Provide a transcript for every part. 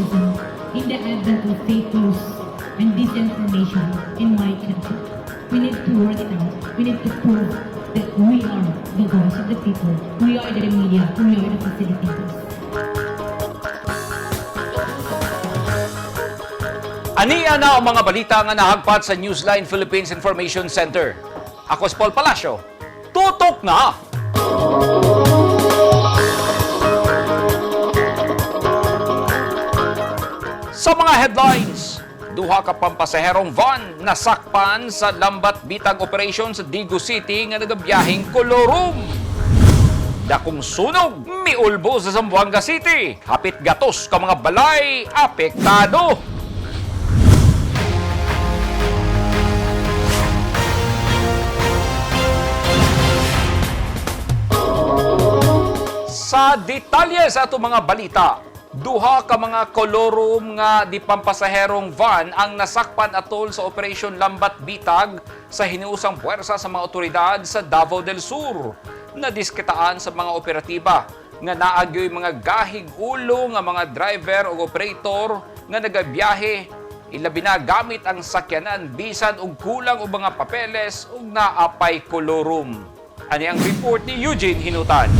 terrorism in the advent of fake news and disinformation in my country. We need to work it out. We need to prove that we are the voice of the people. We are the media. We are the facilitators. Aniya na ang mga balita nga nahagpat sa Newsline Philippines Information Center. Ako si Paul Palacio. Tutok na! Sa mga headlines, duha ka pampasaherong van nasakpan sa lambat bitag operation sa Digo City nga nagabiyahing Colorum. Dakong sunog, miulbo sa Zamboanga City. Hapit gatos ka mga balay, apektado. Sa detalye sa ato mga balita, duha ka mga Colorum nga di pampasaherong van ang nasakpan atol sa Operation Lambat Bitag sa hinuusang puwersa sa mga otoridad sa Davao del Sur. Nadiskitaan sa mga operatiba nga naagyoy mga gahig ulo nga mga driver o operator nga nagabiyahe, ilabi na gamit ang sakyanan bisan og kulang og mga papeles ug naapay Colorum. Ani ang report ni Eugene Hinutan.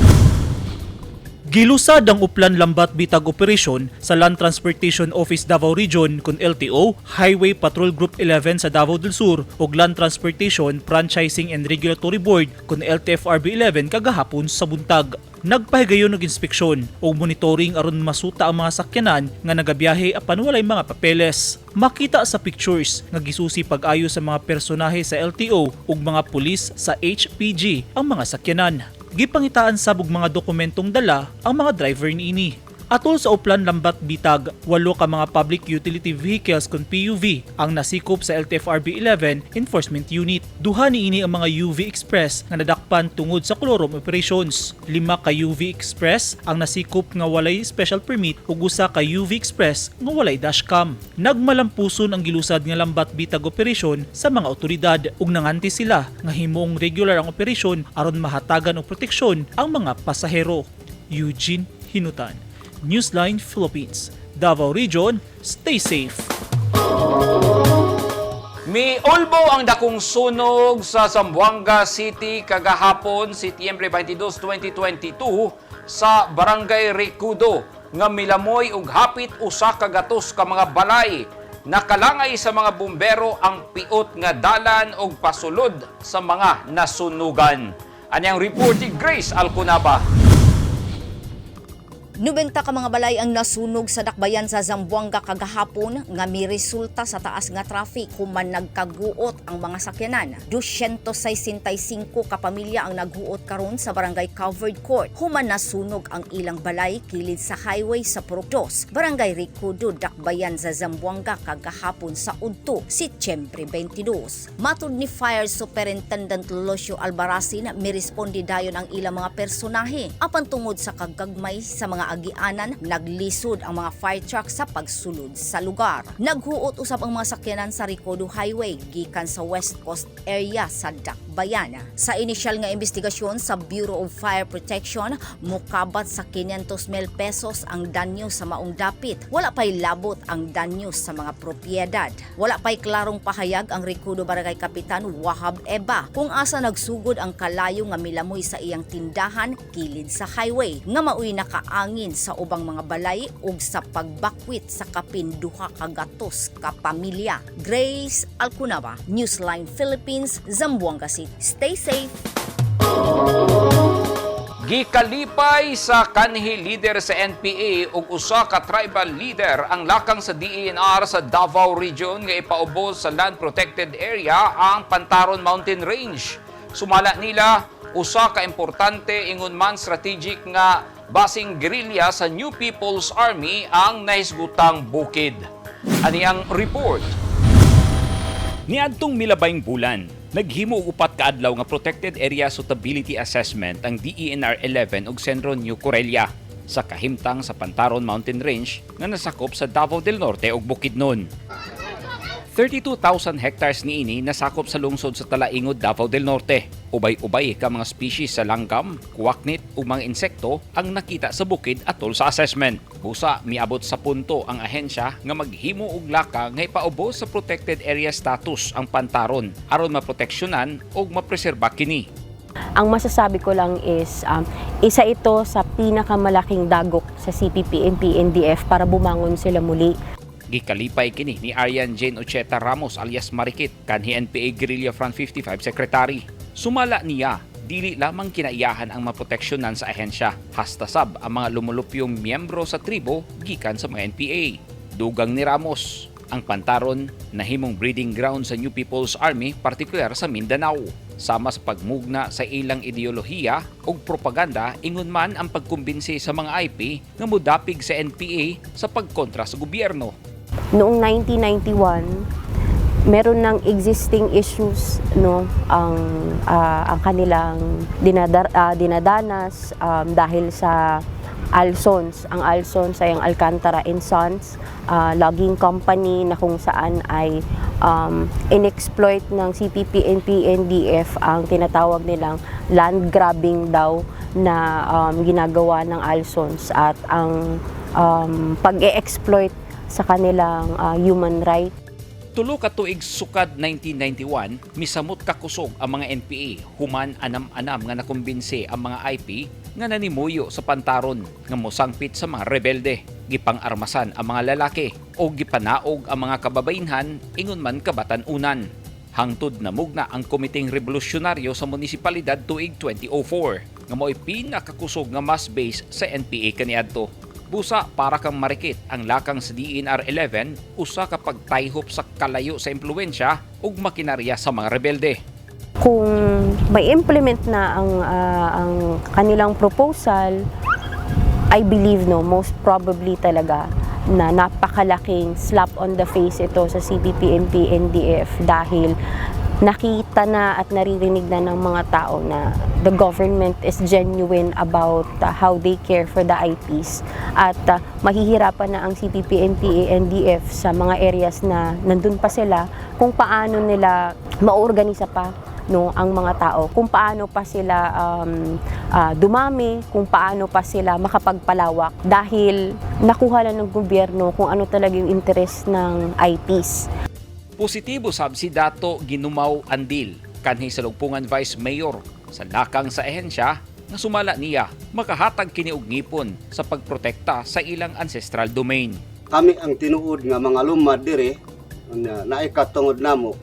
Gilusad ang Uplan Lambat Bitag Operation sa Land Transportation Office Davao Region kun LTO, Highway Patrol Group 11 sa Davao del Sur ug Land Transportation Franchising and Regulatory Board kun LTFRB 11 kagahapon sa buntag. Nagpahigayon og inspeksyon o monitoring aron masuta ang mga sakyanan nga nagabiyahe apan walay mga papeles. Makita sa pictures nga gisusi pag-ayo sa mga personahe sa LTO ug mga pulis sa HPG ang mga sakyanan. Gipangitaan sabog mga dokumentong dala ang mga driver niini. Atol sa Uplan Lambat Bitag, 8 ka mga public utility vehicles kun PUV ang nasikop sa LTFRB 11 Enforcement Unit. Duha niini ang mga UV Express nga nadakpan tungod sa Colorum operations. 5 ka UV Express ang nasikop nga walay special permit ug usa ka UV Express nga walay dashcam. Nagmalampuson ang gilusad nga Lambat Bitag operation sa mga otoridad ug nanganti sila nga himong regular ang operasyon aron mahatagan og proteksyon ang mga pasahero. Eugene Hinutan, Newsline Philippines, Davao Region, stay safe. Miulbo ang dakong sunog sa Zamboanga City kagahapon Setyembre 22, 2022 sa Barangay Ricudo nga milamoy ug hapit usa ka gatos ka mga balay. Nakalangay sa mga bumbero ang piot nga dalan ug pasulod sa mga nasunugan. Anyang report ni Grace Alcunaba. 90 ka mga balay ang nasunog sa dakbayan sa Zamboanga kagahapon nga miresulta sa taas nga traffic human nagkaguot ang mga sakyanan. 265 ka pamilya ang naghuot karon sa Barangay Covered Court human nasunog ang ilang balay kilid sa highway sa Purok 2, Barangay Ricudo, dakbayan sa Zamboanga kagahapon sa udto Setyembre 22. Matud ni Fire Superintendent Lucio Albarracin, miresponde dayon ang ilang mga personahe apan tungod sa kagagmay sa mga agianan, naglisod ang mga fire truck sa pagsulod sa lugar. Naghuot usab ang mga sakyanan sa Ricudo Highway gikan sa West Coast area sa dakbayan. Sa inisyal nga investigasyon sa Bureau of Fire Protection, mukabat sa 500,000 pesos ang danyo sa maong dapit. Wala pay labot ang danyo sa mga propiedad. Wala pay klarong pahayag ang Ricudo Barangay Kapitan Wahab Eba kung asa nagsugod ang kalayo nga milamoy sa iyang tindahan kilid sa highway nga maoy nakaangin sa ubang mga balay ug sa pagbakwit sa kapin duha ka gatos ka pamilya. Grace Alcunaba, Newsline Philippines, Zamboanga City. Stay safe. Gikalipay sa kanhi leader sa NPA ug usa ka tribal leader ang lakang sa DENR sa Davao Region nga ipaubos sa land protected area ang Pantaron Mountain Range. Sumala nila usa ka importante ingon man strategic nga basing guerrilla sa New People's Army ang nahisgutang bukid. Ani ang report. Niadtong milabayng bulan, naghimo og 4 ka adlaw nga Protected Area Suitability Assessment ang DENR 11 ug Centro New Corelia sa kahimtang sa Pantaron Mountain Range nga nasakop sa Davao del Norte ug Bukidnon. 32,000 hectares niini nasakop sa lungsod sa Talaingod, Davao del Norte. Ubay-ubay ka mga species sa langgam, kuwaknit ug mga insekto ang nakita sa bukid atol sa assessment. Busa miabot sa punto ang ahensya nga maghimo og laka nga ipaubos sa protected area status ang pantaron aron maproteksyonan ug mapreserba kini. Ang masasabi ko lang is isa ito sa pinakamalaking dagok sa CPP and PNDF para bumangon sila muli. Gikalipay kini ni Arian Jane Ocheta Ramos alias Marikit kanhi NPA Guerrilla Front 55 Secretary. Sumala niya, dili lamang kinaiyahan ang maproteksyonan sa ahensya, hasta sab ang mga lumulupyong miyembro sa tribo gikan sa mga NPA. Dugang ni Ramos, ang pantaron nahimong breeding ground sa New People's Army, partikular sa Mindanao. Sama sa pagmugna sa ilang ideolohiya ug propaganda, ingon man ang pagkumbinsi sa mga IP nga mudapig sa NPA sa pagkontra sa gobyerno. Noong 1991, meron ng existing issues ang kanilang dinadanas dahil sa Alsons. Ang Alsons ay ang Alcantara and Sons logging company na kung saan ay inexploit ng CPP and PNDF ang tinatawag nilang land grabbing daw na ginagawa ng Alsons at ang pag-e-exploit sa kanilang human right. Tulo ka tuig sukad 1991, misamot kakusog ang mga NPA, human anam-anam nga nakumbinsi ang mga IP nga nanimuyo sa pantaron nga mosangpit sa mga rebelde, gipang-armasan ang mga lalaki o gipanaog ang mga kababaynhan ingon man kabatan-unan. Hangtod na mugna ang Komiteng Revolusyonaryo sa Munisipalidad tuig 2004 nga mo'y pinakakusog nga mass base sa NPA kaniadto. Busa para kang Marikit ang lakang sa DNR-11 usa ka pagtayhop sa kalayo sa impluwensya ug makinarya sa mga rebelde. Kung may implement na ang kanilang proposal, I believe most probably talaga na napakalaking slap on the face ito sa CPP and PNDF dahil nakita na at naririnig na ng mga tao na the government is genuine about how they care for the IPs at mahihirapan na ang CPP and PNDF sa mga areas na nandun pa sila kung paano nila maorganisa pa ang mga tao, kung paano pa sila dumami, kung paano pa sila makapagpalawak dahil nakuha na ng gobyerno kung ano talaga yung interest ng IPs. Positibo sab si Dato Ginumaw Andil, kanhi sa Lugpungan Vice Mayor sa lakang sa ahensya nga sumala niya makahatag kini og ngipon sa pagprotekta sa ilang ancestral domain. Kami ang tinuod nga mga lumad dire na naikatungod namo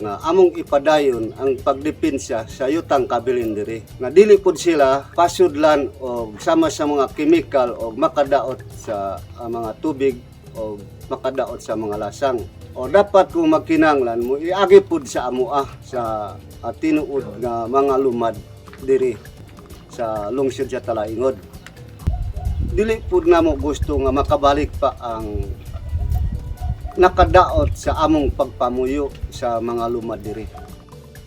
nga among ipadayon ang pagdepensa sa yutang kabilin dire. Nga dili pud sila pasudlan o sama sa mga chemical o makadaot sa mga tubig o makadaot sa mga lasang. O dapat kung magkinanglan mo iagi pud sa amoa sa tinuod nga mga lumad diri sa lungsod sa Talaingod. Dili pud namo gusto nga makabalik pa ang nakadaot sa among pagpamuyo sa mga lumad diri.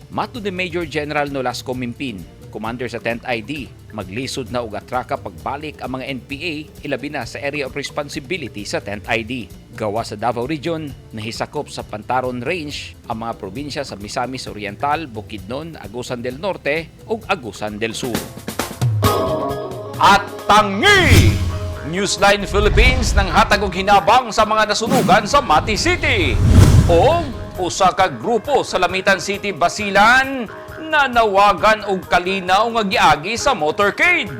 Matud ni Major General Nolasco Mimpin, Commander sa 10th ID, maglisod na og atraka pagbalik ang mga NPA ilabi na sa area of responsibility sa 10th ID. Gawa sa Davao Region, nahisakop sa Pantaron Range ang mga probinsya sa Misamis Oriental, Bukidnon, Agusan del Norte ug Agusan del Sur. At tangi! Newsline Philippines nang hatag og hinabang sa mga nasunugan sa Mati City. O usa ka grupo sa Lamitan City, Basilan nanawagan og kalinaw nga giagi sa motorcade.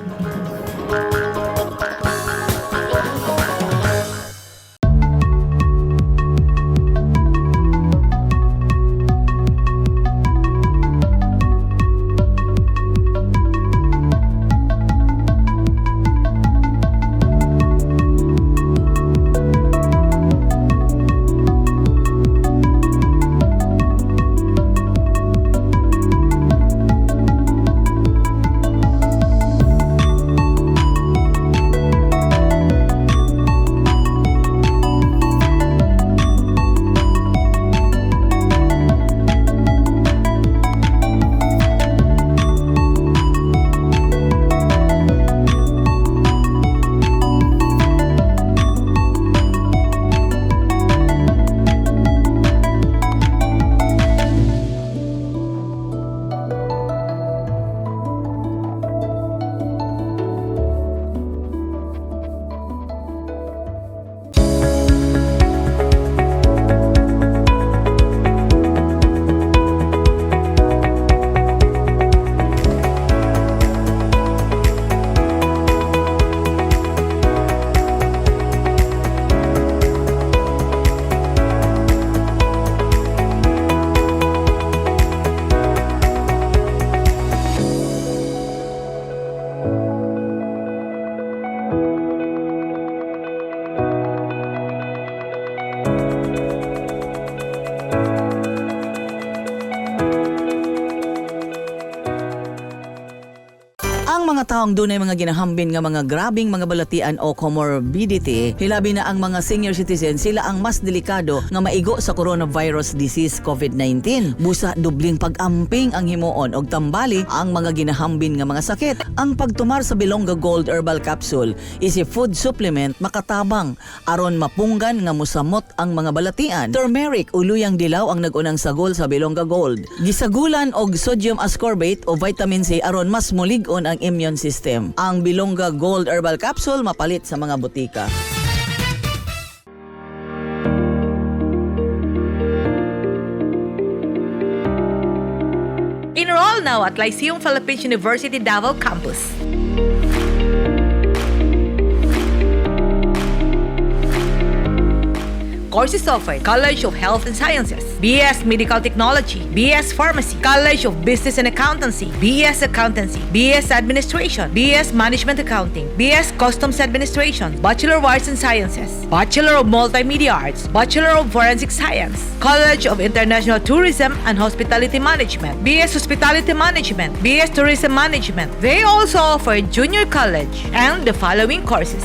taong dunay mga ginahambin nga mga grabing mga balatian o comorbidity, hilabi na ang mga senior citizen, sila ang mas delikado nga maigo sa coronavirus disease COVID-19. Busa dubling pag-amping ang himuon og tambali ang mga ginahambin nga mga sakit. Ang pagtumar sa Bilonga Gold Herbal Capsule is a food supplement makatabang aron mapunggan nga musamot ang mga balatian. Turmeric uluyang dilaw ang nagunang sagol sa Bilonga Gold. Gisagulan og sodium ascorbate o vitamin C aron mas mulig-on ang immune system. Ang Bilonga Gold Herbal Capsule mapalit sa mga butika. Enroll now at Lyceum Philippines University Davao Campus. Courses offered: College of Health and Sciences, BS Medical Technology, BS Pharmacy, College of Business and Accountancy, BS Accountancy, BS Administration, BS Management Accounting, BS Customs Administration, Bachelor of Arts and Sciences, Bachelor of Multimedia Arts, Bachelor of Forensic Science, College of International Tourism and Hospitality Management, BS Hospitality Management, BS Tourism Management. They also offer junior college and the following courses: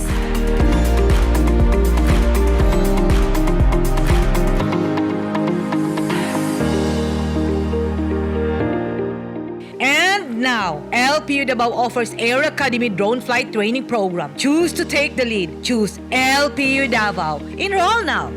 Now, LPU Davao offers Air Academy Drone Flight Training Program. Choose to take the lead. Choose LPU Davao. Enroll now.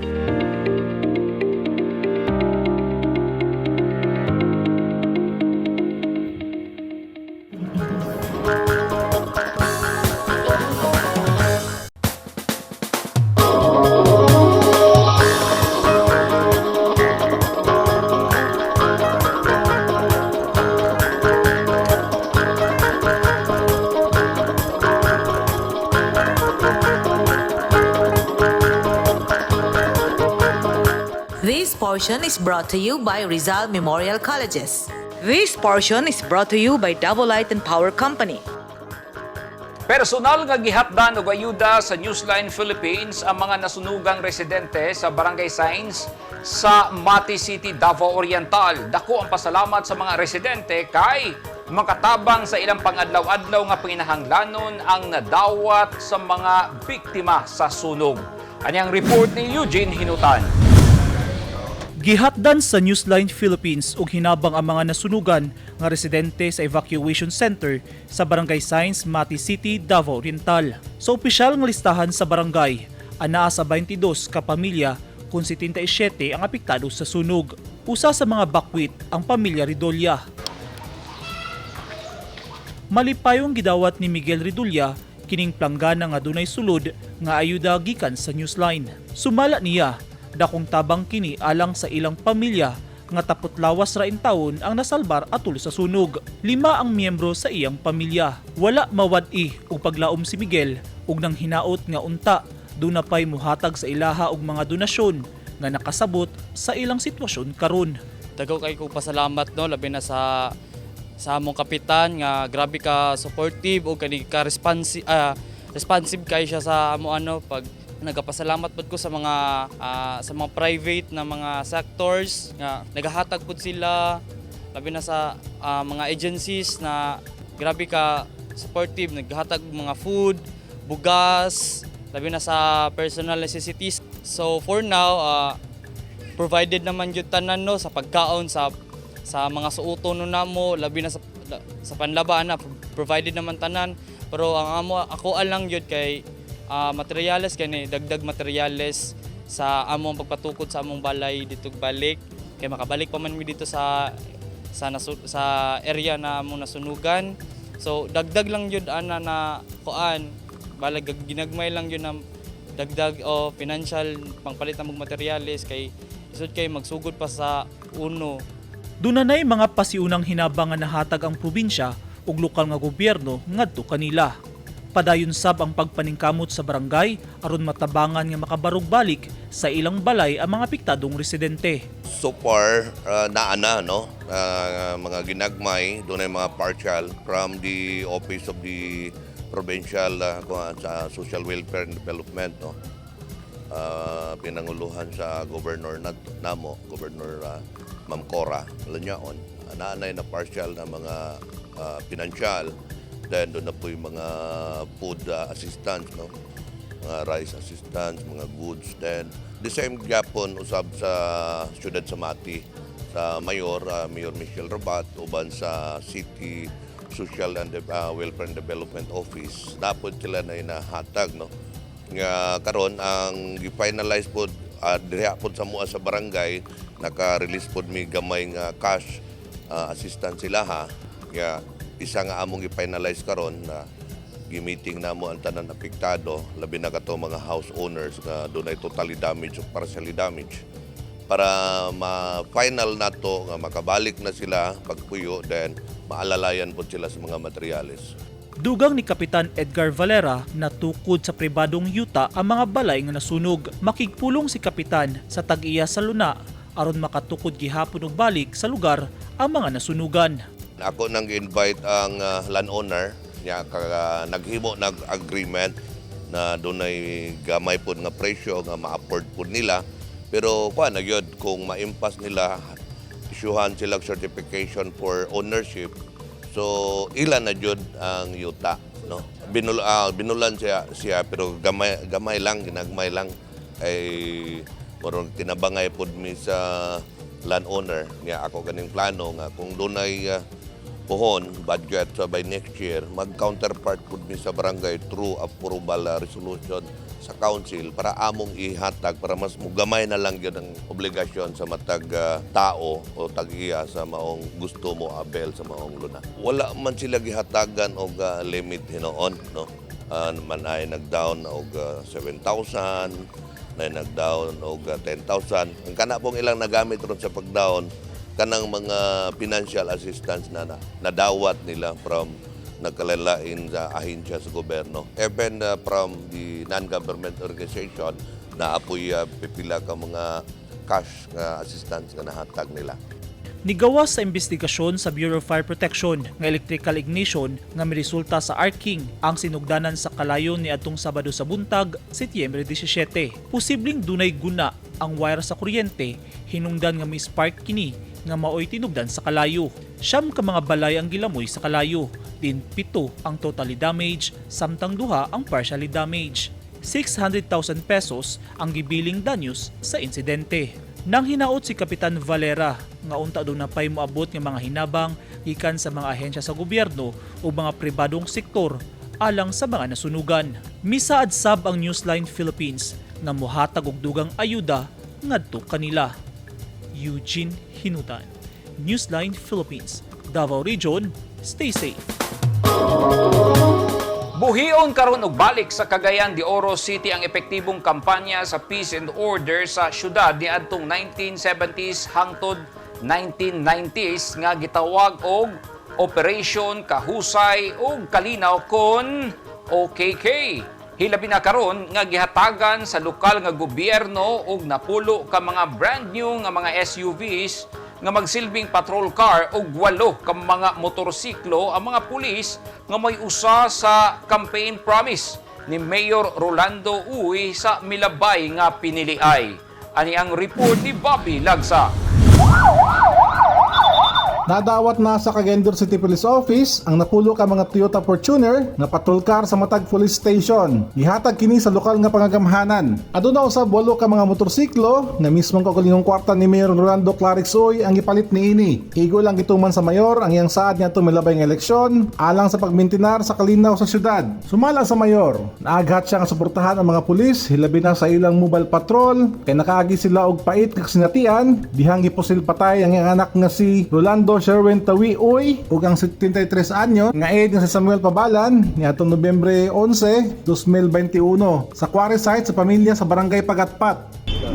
This portion is brought to you by Rizal Memorial Colleges. This portion is brought to you by Davao Light and Power Company. Personal nga gihatdan og ayuda sa Newsline Philippines ang mga nasunugang residente sa Barangay Signs sa Mati City, Davao Oriental. Dako ang pasalamat sa mga residente kay makatabang sa ilang pangadlaw-adlaw nga pinahanglanon ang nadawat sa mga biktima sa sunog. Anyang report ni Eugene Hinutan. Gihatdan sa Newsline Philippines og hinabang ang mga nasunugan nga residente sa evacuation center sa Barangay Signs, Mati City, Davao Oriental. Sa opisyal nga listahan sa barangay, anaa sa 22 ka pamilya kung 77 ang apektado sa sunog. Usa sa mga bakwit ang pamilya Ridolya. Malipayong gidawat ni Miguel Ridolya kining planggana nga dunay sulod nga ayuda gikan sa Newsline. Sumala niya dakong tabang kini alang sa ilang pamilya nga tapot lawas ra in taon ang nasalbar atol sa sunog. 5 ang miyembro sa iyang pamilya. Wala mawad-i og paglaom si Miguel ug nang hinaot nga unta duna pay muhatag sa ilaha og mga donasyon nga nakasabot sa ilang sitwasyon karon. Dagko kay ko pasalamat no labi na sa among kapitan nga grabe ka supportive o kani ka responsive kay siya sa amo pag nagapasalamat pud ko sa mga private na mga sectors nga nagahatag pud sila labi na sa mga agencies na grabe ka supportive, naghatag mga food, bugas, labi na sa personal necessities. So for now provided naman jud tanan no sa pagkaon sa mga suoton no namo, labi na sa panlaba na provided naman tanan, pero ang ako lang jud kay materyales kani dagdag materyales sa among pagpatukod sa among balay dito balik kay makabalik pa man mi dito sa area na among nasunugan. So dagdag lang jud ana na kuan balag ginagmay lang jud na dagdag o financial pangpalit na mga materyales kay isod kay magsugod pa sa uno. Dunanay mga pasiunang hinabang nga nahatag ang probinsya ug lokal nga gobyerno ngadto kanila. Padayon sab ang pagpaningkamot sa barangay aron matabangan nga makabarog balik sa ilang balay ang mga apektadong residente. So far, naana no mga ginagmay dunay mga partial from the Office of the Provincial sa Social Welfare and Development no. Pinanguluhan sa Governor namo, Governor Ma'am Cora Lanyaon. Naanay na partial na mga pinansyal then doon na po yung mga food assistance, no? Mga rice assistance, mga goods. Then the same gyapon usab sa siyudad sa Mati, sa Mayor Michelle Rabat, uban sa City Social and Welfare and Development Office. Dapat sila na inahatag, no? Nga karon ang gi-finalize po diha po sa mua sa barangay, naka-release po mi gamay nga cash assistance sila ha. Nga isa nga among gi-finalize karon na gi-meeting na mo ang tanan apektado, labi na kato mga house owners nga dunay totally damaged o partially damaged, para ma-final na to, nga makabalik na sila pagpuyo, then maalalayan po sila sa mga materyales. Dugang ni Kapitan Edgar Valera na tukod sa pribadong yuta ang mga balay nga nasunog. Makigpulong si Kapitan sa tag-iya sa luna aron makatukod gihapon og balik sa lugar ang mga nasunugan. Ako nang invite ang landowner niya, naghimo nag-agreement na dunay gamay po nga presyo nga ma-afford po nila. Pero kuan na gyud, kung ma-impasse nila, isyuhan silang certification for ownership. So ilan na jud ang yuta, no? Binulan siya pero gamay lang, ginagmay lang ay moron tinabangay pod mi sa landowner niya. Ako ganing plano nga kung dunay pohon budget by next year, mag-counterpart pod mi sa barangay through approval resolution sa council para among ihatag, para mas mugamay na lang yun ang obligasyon sa matag tao o tag-iya sa maong gusto mo abel sa maong luna. Wala man sila gihatagan og limit hinoon, no? Man ay nag-down og 7,000, na nag-down og 10,000. Ang kana pong ilang nagamit ron sa pag-down, kanang mga financial assistance na nadawat nila from nagkalalain sa ahensya sa gobyerno. Even from the non-government organization na apoy pipila ka mga cash nga assistance nga nahatag nila. Nigawas sa investigasyon sa Bureau of Fire Protection nga electrical ignition nga miresulta sa arcing ang sinugdanan sa kalayon ni adtong Sabado sa buntag, Setyembre 17. Posibleng dunay guna ang wire sa kuryente, hinungdan nga may spark kini nga maoy tinugdan sa kalayo. 9 ka mga balay ang gilamoy sa kalayo, din 7 ang totally damaged, samtang 2 ang partially damaged. 600,000 pesos ang gibiling danyos sa insidente. Nang hinaot si Kapitan Valera nga unta do na pay moabot nga mga hinabang gikan sa mga ahensya sa gobyerno o mga pribadong sektor alang sa mga nasunugan. Misaad sab ang Newsline Philippines nga mohatag og dugang ayuda ngadto kanila. Eugene Hinutan, Newsline Philippines, Davao Region. Stay safe. Buhion karon og balik sa Cagayan de Oro City ang epektibong kampanya sa peace and order sa syudad niadtong 1970s hangtod 1990s nga gitawag og Operation Kahusay ug Kalinaw kon OKK. Hilabi na karon nga gihatagan sa lokal nga gobyerno og napulo ka mga brand new nga mga SUVs nga magsilbing patrol car ug 8 ka mga motorsiklo ang mga pulis nga may usa sa campaign promise ni Mayor Rolando Uy sa milabay nga piniliay. Ani ang report ni Bobby Lagsa. Nadawat na sa Cagayan de Oro City Police Office ang napulo ka mga Toyota Fortuner na patrol car sa matag police station. Ihatag kini sa lokal nga pangagamhanan. Aduna usab 8 ka mga motorsiklo nga mismong kaugalingong kwarta ni Mayor Rolando Clarix Uy ang gipalit niini. Igo lang gituman sa mayor ang iyang saad niya milabay nga eleksyon alang sa pagmintinar sa kalinaw sa syudad. Sumala sa mayor, naaghat siya nga suportahan ang mga pulis hilabi na sa ilang mobile patrol kay nakaagi sila og pait nga sinatian dihang gipusil patay ang iyang anak nga si Rolando Sherwin Tawi Uy ug ang 73 anyo nga ed nga si Samuel Pabalan niadtong Nobyembre 11, 2021 sa quarry site sa pamilya sa barangay Pagatpat.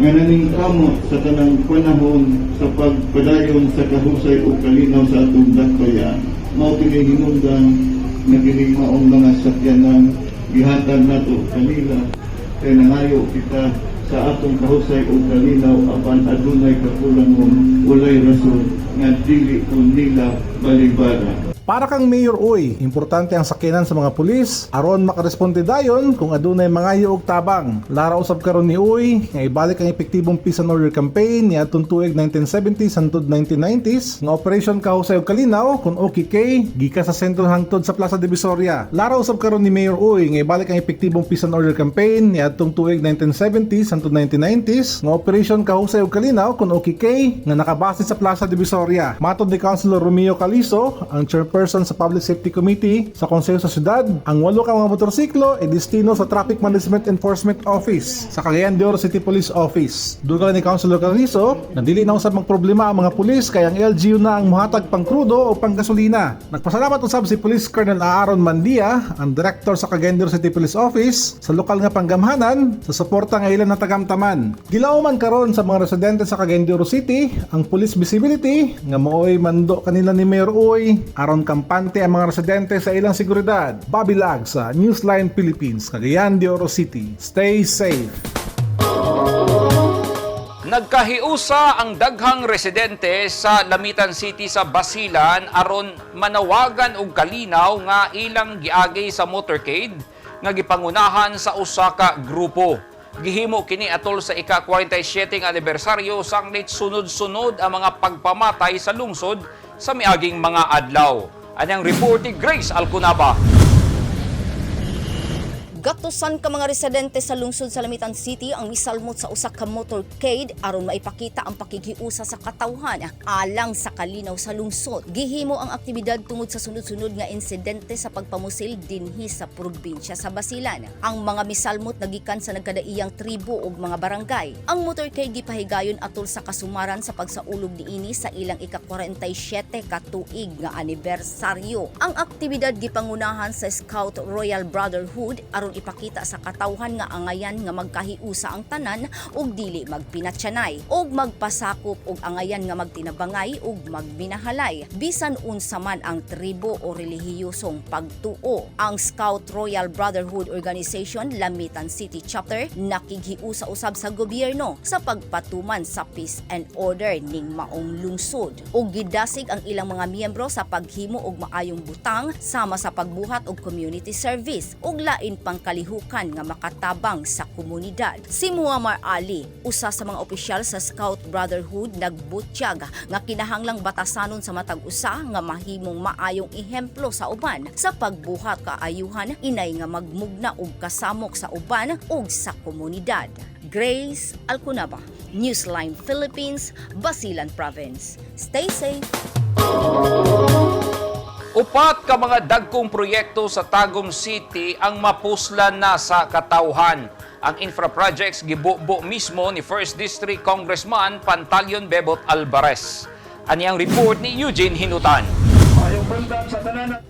Nga naningkamot sa tanang panahon sa pagpadayon sa kahusay o kalinaw sa atong dakbayan, mao kini hinungdan nga kini maong mga sakyanan gihatag nato kanila kay nangayo kita sa atong kahusay o kalinaw apan adunay kakulangon walay rason nga dili ko nila balibara. Para kang mayor uy, importante ang sakyanan sa mga pulis aron makaresponde dayon kung adunay mga og tabang. Lara usab karon ni uy nga ibalik ang epektibong peace and order campaign ni atong tuig 1970s hangtod 1990s nga Operation Kahusay ug Kalinaw kun OKK gikan sa sentro hangtod sa Plaza Divisoria. Lara usab karon ni Mayor uy nga ibalik ang epektibong peace and order campaign ni atong tuig 1970s hangtod 1990s nga Operation Kahusay ug Kalinaw kun OKK nga nakabase sa Plaza Divisoria. Matod ni Councilor Romeo Calizo, ang chairperson sa Public Safety Committee sa Konseho sa Syudad, ang 8 ka mga motorsiklo ay destino sa Traffic Management Enforcement Office sa Cagayan de Oro City Police Office. Dugal ni Councilor Calizo na dili na usab magproblema ang mga pulis kay ang LGU na ang muhatag pang krudo o pang gasolina. Nagpasalamat usab si Police Colonel Aaron Mandia, ang Director sa Cagayan de Oro City Police Office, sa lokal nga panggamhanan sa suporta nga ilan na tagamtaman. Gilauman karon sa mga residente sa Cagayan de Oro City ang police visibility nga mooy mando kanila ni Mayor uy aron kampante ang mga residente sa ilang seguridad. Bobby Lag sa Newsline Philippines, Cagayan de Oro City. Stay safe. Nagkahiusa ang daghang residente sa Lamitan City sa Basilan aron manawagan og kalinaw nga ilang giagay sa motorcade nga gipangunahan sa usa ka grupo. Gihimo kini atol sa ika-47 anibersaryo sanglit sunod-sunod ang mga pagpamatay sa lungsod sa miaging mga adlaw. Anyang report ni Grace Alcunaba. Gatusan ka mga residente sa lungsod sa Lamitan City ang misalmot sa usa ka motorcade aron maipakita ang pakikiusa sa katawhan alang sa kalinaw sa lungsod. Gihimo ang aktibidad tungod sa sunod-sunod nga insidente sa pagpamusil dinhi sa probinsya sa Basilan. Ang mga misalmot nagikan sa nagkadaiyang tribo ug mga barangay. Ang motorcade gipahigayon atol sa kasumaran sa pagsaulog niini sa ilang ika-47 ka tuig nga anibersaryo. Ang aktibidad gipangunahan sa Scout Royal Brotherhood aron ipakita sa katawhan nga angayan nga magkahiusa ang tanan ug dili magpinatyanay ug magpasakop ug angayan nga magtinabangay ug magbinahalay bisan unsa man ang tribo o relihiyosong pagtuo. Ang Scout Royal Brotherhood Organization Lamitan City Chapter nakighiusa usab sa gobyerno sa pagpatuman sa peace and order ning maong lungsod ug gidasig ang ilang mga miyembro sa paghimo og maayong butang sama sa pagbuhat og community service ug lain pang kalihukan nga makatabang sa komunidad. Si Muammar Ali, usa sa mga opisyal sa Scout Brotherhood, nagbutyag nga kinahanglang batasanon sa matag usa nga mahimong maayong ehemplo sa uban sa pagbuhat kaayuhan inay nga magmugna og kasamok sa uban ug sa komunidad. Grace Alcunaba, Newsline Philippines, Basilan Province. Stay safe. Upat ka mga dagkong proyekto sa Tagum City ang mapuslan na sa katawhan. Ang infra projects gibubo mismo ni 1st District Congressman Pantaleon Bebot Alvarez. Ani ang report ni Eugene Hinutan.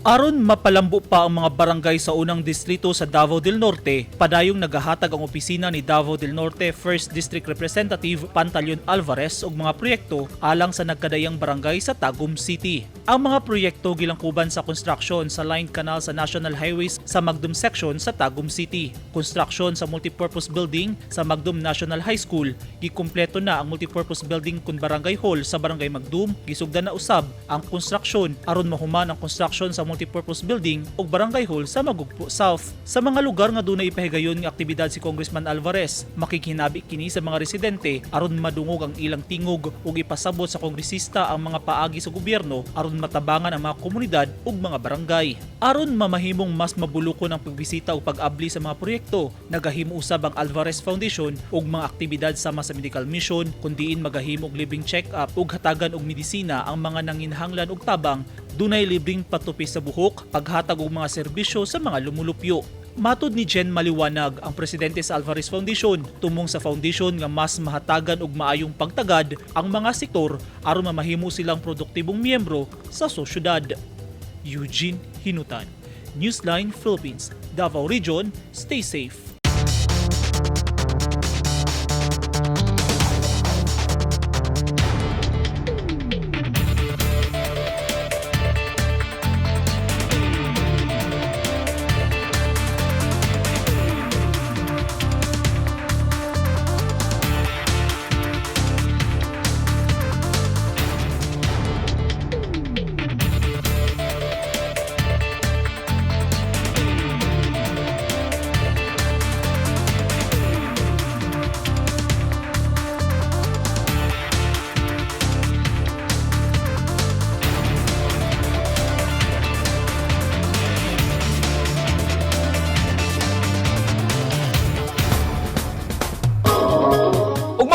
Aron mapalambo pa ang mga barangay sa unang distrito sa Davao del Norte, padayong nagahatag ang opisina ni Davao del Norte 1st District Representative Pantaleon Alvarez og mga proyekto alang sa nagkadayang barangay sa Tagum City. Ang mga proyekto gilangkuban sa construction sa lined canal sa National Highways sa Magdum Section sa Tagum City, construction sa multipurpose building sa Magdum National High School, gikumpleto na ang multipurpose building kun barangay hall sa barangay Magdum, gisugdan na usab ang construction aron mahuman ang construction sa multipurpose building ug barangay hall sa Magugpo South. Sa mga lugar nga dunay ipahigayon nga aktibidad si Congressman Alvarez, makikinabi kini sa mga residente aron madungog ang ilang tingog ug ipasabot sa kongresista ang mga paagi sa gobyerno aron matabangan ang mga komunidad ug mga barangay. Aron mamahimong mas mabulukon ang pagbisita ug pag-abli sa mga proyekto, nagahimo usab ang Alvarez Foundation ug mga aktibidad sama sa medical mission kundiin magahimo og libreng check-up ug hatagan og medisina ang mga nanginhanglan og tabang, dunay libreng patupis sa buhok, paghatag og mga serbisyo sa mga lumulupyo. Matod ni Jen Maliwanag, ang presidente sa Alvarez Foundation, tumong sa foundation nga mas mahatagan og maayong pagtagad ang mga sektor aron mamahimo silang produktibong miyembro sa sosyedad. Eugene Hinutan, Newsline Philippines, Davao Region. Stay safe.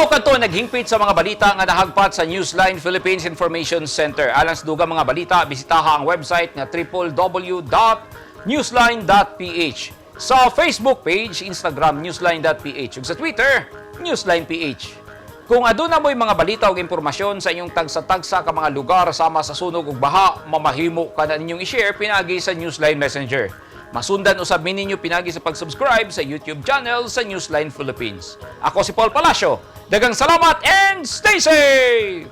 Mao kadto naghingpit sa mga balita nga nahagpat sa Newsline Philippines Information Center. Alang sa dugang mga balita, bisitaha ang website nga www.newsline.ph. Sa Facebook page, Instagram, newsline.ph. Ug sa Twitter, newsline.ph. Kung aduna mo'y mga balita o impormasyon sa inyong tagsa-tagsa ka mga lugar sama sa sunog ug baha, mamahimo ka na ninyong i-share pinagi sa Newsline Messenger. Masundan usab ninyo pinagi sa pag-subscribe sa YouTube channel sa Newsline Philippines. Ako si Paul Palacio. Daghang salamat and stay safe!